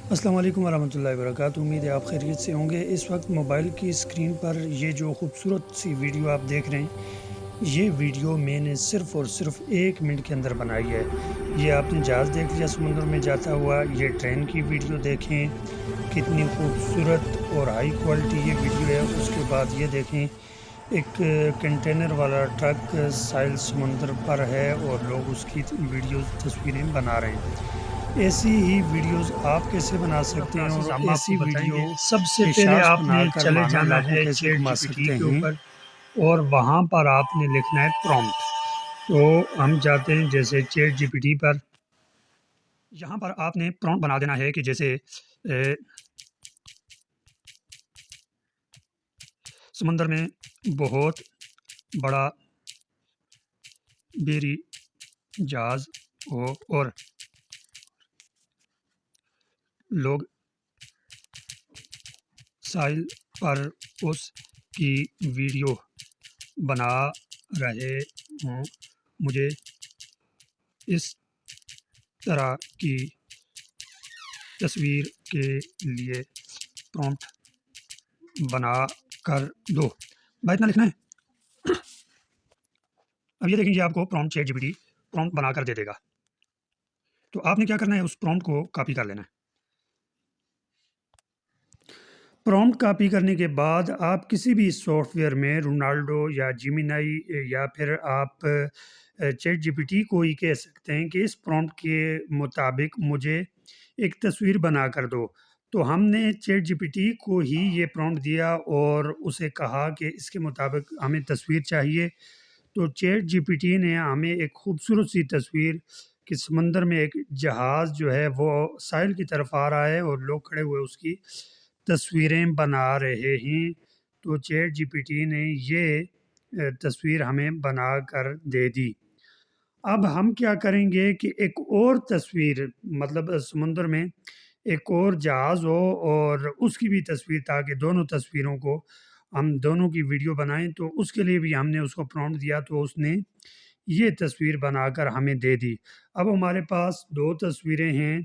السلام علیکم ورحمۃ اللہ وبرکاتہ۔ امید ہے آپ خیریت سے ہوں گے۔ اس وقت موبائل کی اسکرین پر یہ جو خوبصورت سی ویڈیو آپ دیکھ رہے ہیں، یہ ویڈیو میں نے صرف اور صرف 1 منٹ کے اندر بنائی ہے۔ یہ آپ نے جہاز دیکھ لیا سمندر میں جاتا ہوا، یہ ٹرین کی ویڈیو دیکھیں کتنی خوبصورت اور ہائی کوالٹی یہ ویڈیو ہے۔ اس کے بعد یہ دیکھیں ایک کنٹینر والا ٹرک ساحل سمندر پر ہے اور لوگ اس کی ویڈیوز تصویریں بنا رہے ہیں۔ ایسی ہی ویڈیوز آپ کیسے بنا سکتے ہیں اور ہم آپ کو ایسی بتائیں ویڈیو گے۔ سب سے کے پہلے شارٹس آپ بنا نے کر چلے ماہانہ جانا لاکھوں ہے کیسے چیٹ کما جی پی ٹی سکتے کے ہیں۔ اوپر اور وہاں پر آپ نے لکھنا ہے پرومپٹ۔ تو ہم جاتے ہیں جیسے چیٹ جی پی ٹی پر، یہاں پر آپ نے پرومپٹ بنا دینا ہے کہ جیسے سمندر میں بہت بڑا بیری جہاز ہو اور لوگ ساحل پر اس کی ویڈیو بنا رہے ہوں۔ مجھے اس طرح کی تصویر کے لیے پرومپٹ بنا کر دو۔ بھائی اتنا لکھنا ہے۔ اب یہ دیکھیں کہ آپ کو prompt ChatGPT prompt بنا کر دے دے گا۔ تو آپ نے کیا کرنا ہے، اس پرومپٹ کو کاپی کر لینا ہے۔ پرومپٹ کاپی کرنے کے بعد آپ کسی بھی سافٹ ویئر میں رونالڈو یا جیمینائی یا پھر آپ چیٹ جی پی ٹی کو ہی کہہ سکتے ہیں کہ اس پرومپٹ کے مطابق مجھے ایک تصویر بنا کر دو۔ تو ہم نے چیٹ جی پی ٹی کو ہی یہ پرومپٹ دیا اور اسے کہا کہ اس کے مطابق ہمیں تصویر چاہیے۔ تو چیٹ جی پی ٹی نے ہمیں ایک خوبصورت سی تصویر کہ سمندر میں ایک جہاز جو ہے وہ ساحل کی طرف آ رہا ہے اور لوگ کھڑے ہوئے اس کی تصویریں بنا رہے ہیں۔ تو چیٹ جی پی ٹی نے یہ تصویر ہمیں بنا کر دے دی۔ اب ہم کیا کریں گے کہ ایک اور تصویر، مطلب سمندر میں ایک اور جہاز ہو اور اس کی بھی تصویر، تاکہ دونوں تصویروں کو ہم دونوں کی ویڈیو بنائیں۔ تو اس کے لیے بھی ہم نے اس کو پرومپٹ دیا، تو اس نے یہ تصویر بنا کر ہمیں دے دی۔ اب ہمارے پاس 2 تصویریں ہیں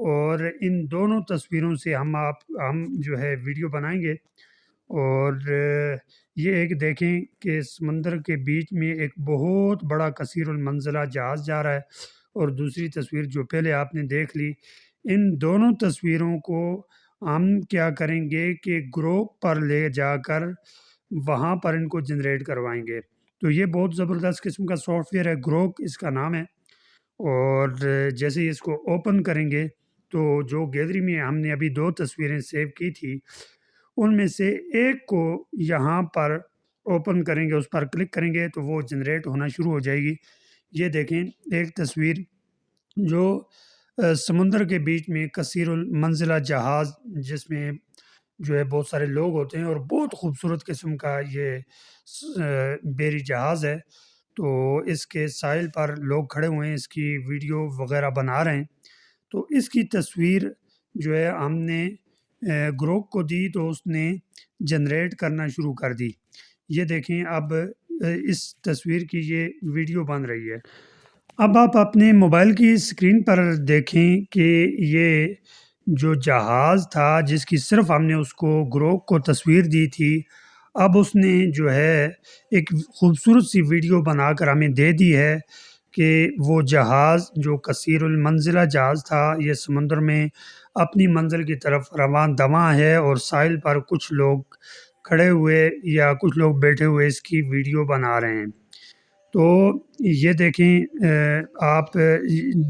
اور ان دونوں تصویروں سے ہم جو ہے ویڈیو بنائیں گے۔ اور یہ ایک دیکھیں کہ سمندر کے بیچ میں ایک بہت بڑا کثیر المنزلہ جہاز جا رہا ہے، اور دوسری تصویر جو پہلے آپ نے دیکھ لی، ان دونوں تصویروں کو ہم کیا کریں گے کہ گروپ پر لے جا کر وہاں پر ان کو جنریٹ کروائیں گے۔ تو یہ بہت زبردست قسم کا سافٹ ویئر ہے، گروک اس کا نام ہے۔ اور جیسے ہی اس کو اوپن کریں گے تو جو گیلری میں ہم نے ابھی 2 تصویریں سیو کی تھی، ان میں سے ایک کو یہاں پر اوپن کریں گے، اس پر کلک کریں گے تو وہ جنریٹ ہونا شروع ہو جائے گی۔ یہ دیکھیں ایک تصویر جو سمندر کے بیچ میں کثیر المنزلہ جہاز، جس میں جو ہے بہت سارے لوگ ہوتے ہیں اور بہت خوبصورت قسم کا یہ بیری جہاز ہے۔ تو اس کے ساحل پر لوگ کھڑے ہوئے ہیں، اس کی ویڈیو وغیرہ بنا رہے ہیں۔ تو اس کی تصویر جو ہے ہم نے گروک کو دی تو اس نے جنریٹ کرنا شروع کر دی۔ یہ دیکھیں اب اس تصویر کی یہ ویڈیو بن رہی ہے۔ اب آپ اپنے موبائل کی اسکرین پر دیکھیں کہ یہ جو جہاز تھا جس کی صرف ہم نے اس کو گروک کو تصویر دی تھی، اب اس نے جو ہے ایک خوبصورت سی ویڈیو بنا کر ہمیں دے دی ہے کہ وہ جہاز جو کثیر المنزلہ جہاز تھا، یہ سمندر میں اپنی منزل کی طرف رواں دواں ہے اور ساحل پر کچھ لوگ کھڑے ہوئے یا کچھ لوگ بیٹھے ہوئے اس کی ویڈیو بنا رہے ہیں۔ تو یہ دیکھیں آپ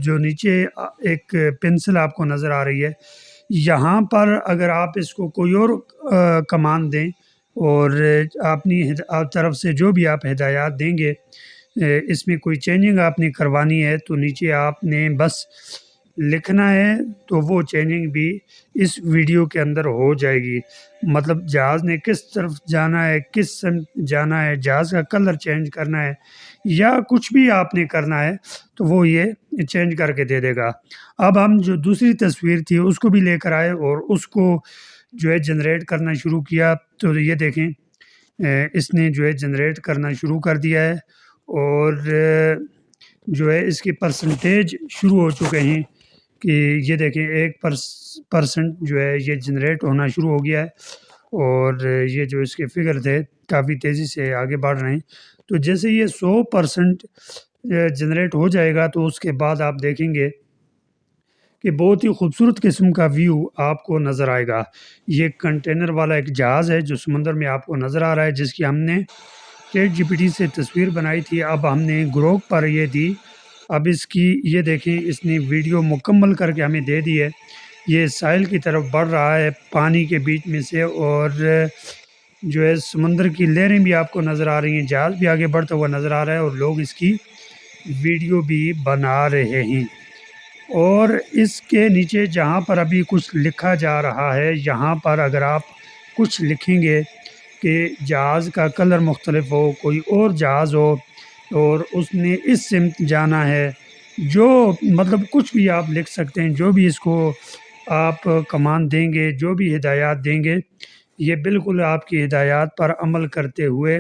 جو نیچے ایک پنسل آپ کو نظر آ رہی ہے، یہاں پر اگر آپ اس کو کوئی اور کمان دیں اور اپنی طرف سے جو بھی آپ ہدایات دیں گے، اس میں کوئی چینجنگ آپ نے کروانی ہے تو نیچے آپ نے بس لکھنا ہے، تو وہ چینجنگ بھی اس ویڈیو کے اندر ہو جائے گی۔ مطلب جہاز نے کس طرف جانا ہے، کس سمت جانا ہے، جہاز کا کلر چینج کرنا ہے یا کچھ بھی آپ نے کرنا ہے تو وہ یہ چینج کر کے دے دے گا۔ اب ہم جو دوسری تصویر تھی اس کو بھی لے کر آئے اور اس کو جو ہے جنریٹ کرنا شروع کیا۔ تو یہ دیکھیں اس نے جو ہے جنریٹ کرنا شروع کر دیا ہے اور جو ہے اس کے پرسنٹیج شروع ہو چکے ہیں کہ یہ دیکھیں 1% جو ہے یہ جنریٹ ہونا شروع ہو گیا ہے، اور یہ جو اس کے فگر تھے کافی تیزی سے آگے بڑھ رہے ہیں۔ تو جیسے یہ 100% جنریٹ ہو جائے گا تو اس کے بعد آپ دیکھیں گے کہ بہت ہی خوبصورت قسم کا ویو آپ کو نظر آئے گا۔ یہ کنٹینر والا ایک جہاز ہے جو سمندر میں آپ کو نظر آ رہا ہے، جس کی ہم نے چیٹ جی پی ٹی سے تصویر بنائی تھی، اب ہم نے گروک پر یہ دی۔ اب اس کی یہ دیکھیں اس نے ویڈیو مکمل کر کے ہمیں دے دی ہے۔ یہ ساحل کی طرف بڑھ رہا ہے پانی کے بیچ میں سے، اور جو ہے سمندر کی لہریں بھی آپ کو نظر آ رہی ہیں، جہاز بھی آگے بڑھتا ہوا نظر آ رہا ہے، اور لوگ اس کی ویڈیو بھی بنا رہے ہیں۔ اور اس کے نیچے جہاں پر ابھی کچھ لکھا جا رہا ہے، یہاں پر اگر آپ کچھ لکھیں گے کہ جہاز کا کلر مختلف ہو، کوئی اور جہاز ہو اور اس نے اس سمت جانا ہے، جو مطلب کچھ بھی آپ لکھ سکتے ہیں، جو بھی اس کو آپ کمانڈ دیں گے، جو بھی ہدایات دیں گے، یہ بالکل آپ کی ہدایات پر عمل کرتے ہوئے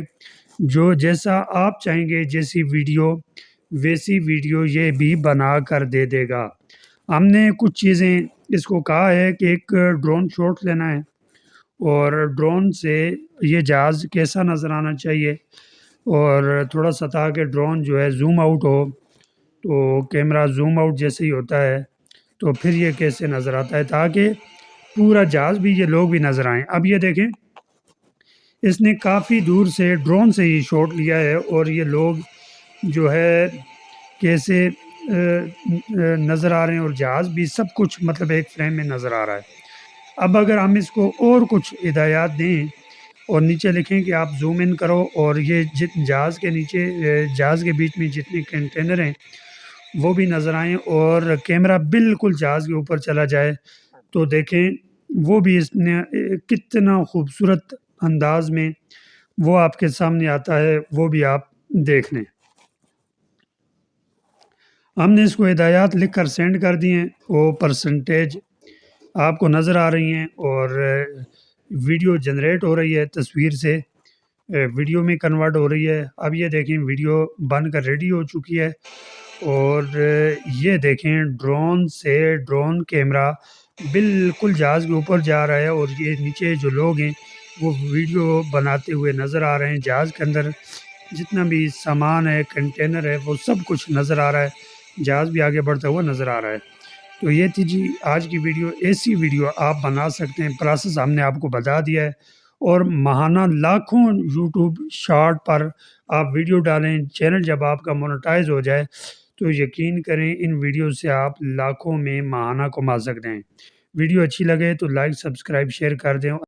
جو جیسا آپ چاہیں گے، جیسی ویڈیو ویسی ویڈیو یہ بھی بنا کر دے دے گا۔ ہم نے کچھ چیزیں اس کو کہا ہے کہ ایک ڈرون شاٹ لینا ہے، اور ڈرون سے یہ جہاز کیسا نظر آنا چاہیے، اور تھوڑا سا تاکہ ڈرون جو ہے زوم آؤٹ ہو، تو کیمرہ زوم آؤٹ جیسے ہی ہوتا ہے تو پھر یہ کیسے نظر آتا ہے، تاکہ پورا جہاز بھی یہ لوگ بھی نظر آئیں۔ اب یہ دیکھیں اس نے کافی دور سے ڈرون سے ہی شاٹ لیا ہے، اور یہ لوگ جو ہے کیسے نظر آ رہے ہیں، اور جہاز بھی سب کچھ مطلب ایک فریم میں نظر آ رہا ہے۔ اب اگر ہم اس کو اور کچھ ہدایات دیں اور نیچے لکھیں کہ آپ زوم ان کرو، اور یہ جہاز کے نیچے جہاز کے بیچ میں جتنے کنٹینر ہیں وہ بھی نظر آئیں، اور کیمرہ بالکل جہاز کے اوپر چلا جائے، تو دیکھیں وہ بھی اس نے کتنا خوبصورت انداز میں وہ آپ کے سامنے آتا ہے، وہ بھی آپ دیکھ لیں۔ ہم نے اس کو ہدایات لکھ کر سینڈ کر دی ہیں، وہ پرسنٹیج آپ کو نظر آ رہی ہیں، اور ویڈیو جنریٹ ہو رہی ہے، تصویر سے ویڈیو میں کنورٹ ہو رہی ہے۔ اب یہ دیکھیں ویڈیو بن کر ریڈی ہو چکی ہے، اور یہ دیکھیں ڈرون سے ڈرون کیمرہ بالکل جہاز کے اوپر جا رہا ہے، اور یہ نیچے جو لوگ ہیں وہ ویڈیو بناتے ہوئے نظر آ رہے ہیں۔ جہاز کے اندر جتنا بھی سامان ہے، کنٹینر ہے، وہ سب کچھ نظر آ رہا ہے، جہاز بھی آگے بڑھتا ہوا نظر آ رہا ہے۔ تو یہ تھی جی آج کی ویڈیو۔ ایسی ویڈیو آپ بنا سکتے ہیں، پروسیس ہم نے آپ کو بتا دیا ہے، اور ماہانہ لاکھوں یوٹیوب شارٹ پر آپ ویڈیو ڈالیں۔ چینل جب آپ کا مونیٹائز ہو جائے تو یقین کریں ان ویڈیو سے آپ لاکھوں میں ماہانہ کما سکتے ہیں۔ ویڈیو اچھی لگے تو لائک، سبسکرائب، شیئر کر دیں۔